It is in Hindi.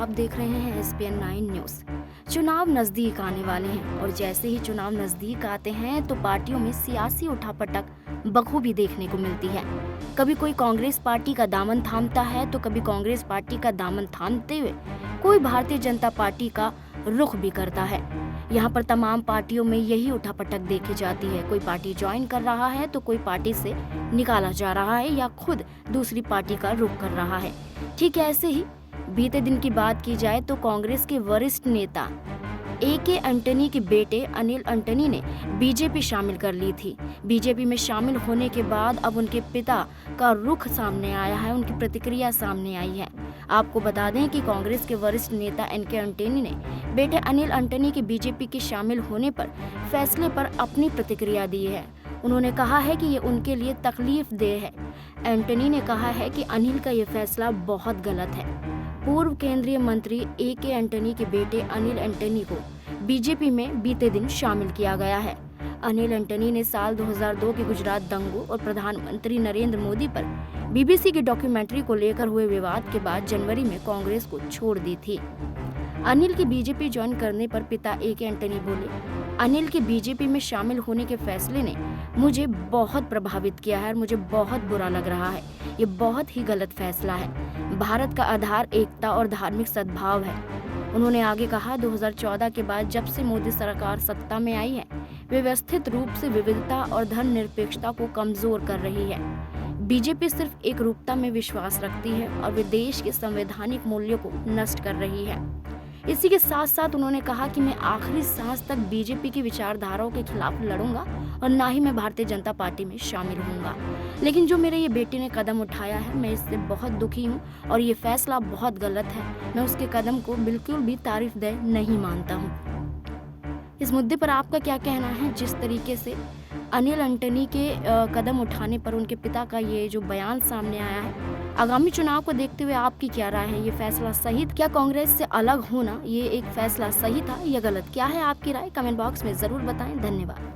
आप देख रहे हैं SPN 9 न्यूज़। चुनाव नजदीक आने वाले हैं और जैसे ही चुनाव नजदीक आते हैं तो पार्टियों में सियासी उठापटक बखूबी देखने को मिलती है। कभी कोई कांग्रेस पार्टी का दामन थामता है तो कभी कांग्रेस पार्टी का दामन थामते हुए कोई भारतीय जनता पार्टी का रुख भी करता है। यहाँ पर तमाम पार्टियों में यही उठापटक देखी जाती है। कोई पार्टी ज्वाइन कर रहा है तो कोई पार्टी से निकाला जा रहा है या खुद दूसरी पार्टी का रुख कर रहा है। ठीक ऐसे ही बीते दिन की बात की जाए तो कांग्रेस के वरिष्ठ नेता AK एंटनी के बेटे अनिल एंटनी ने बीजेपी शामिल कर ली थी। बीजेपी में शामिल होने के बाद अब उनके पिता का रुख सामने आया है, उनकी प्रतिक्रिया सामने आई है। आपको बता दें कि कांग्रेस के वरिष्ठ नेता NK एंटनी ने बेटे अनिल एंटनी के बीजेपी के शामिल होने पर फैसले पर अपनी प्रतिक्रिया दी है। उन्होंने कहा है कि ये उनके लिए तकलीफदेह है। एंटनी ने कहा है कि अनिल का ये फैसला बहुत गलत है। पूर्व केंद्रीय मंत्री AK एंटनी के बेटे अनिल एंटनी को बीजेपी में बीते दिन शामिल किया गया है। अनिल एंटनी ने साल 2002 के गुजरात दंगों और प्रधानमंत्री नरेंद्र मोदी पर BBC की डॉक्यूमेंट्री को लेकर हुए विवाद के बाद जनवरी में कांग्रेस को छोड़ दी थी। अनिल के बीजेपी ज्वाइन करने पर पिता AK एंटनी बोले, अनिल के बीजेपी में शामिल होने के फैसले ने मुझे बहुत प्रभावित किया है और मुझे बहुत बुरा लग रहा है। ये बहुत ही गलत फैसला है। भारत का आधार एकता और धार्मिक सद्भाव है। उन्होंने आगे कहा, 2014 के बाद जब से मोदी सरकार सत्ता में आई है, व्यवस्थित रूप से विविधता और धर्मनिरपेक्षता को कमजोर कर रही है। बीजेपी सिर्फ एक रूपता में विश्वास रखती है और वे देश के संवैधानिक मूल्यों को नष्ट कर रही है। इसी के साथ साथ उन्होंने कहा कि मैं आखिरी सांस तक बीजेपी की विचारधाराओं के खिलाफ लड़ूंगा और ना ही मैं भारतीय जनता पार्टी में शामिल होऊंगा। लेकिन जो मेरे ये बेटे ने कदम उठाया है, मैं इससे बहुत दुखी हूँ और ये फैसला बहुत गलत है। मैं उसके कदम को बिल्कुल भी तारीफदेह नहीं मानता हूँ। इस मुद्दे पर आपका क्या कहना है? जिस तरीके से अनिल एंटनी के कदम उठाने पर उनके पिता का ये जो बयान सामने आया है, आगामी चुनाव को देखते हुए आपकी क्या राय है? ये फैसला सही था? क्या कांग्रेस से अलग होना ये एक फैसला सही था या गलत? क्या है आपकी राय? कमेंट बॉक्स में जरूर बताएं। धन्यवाद।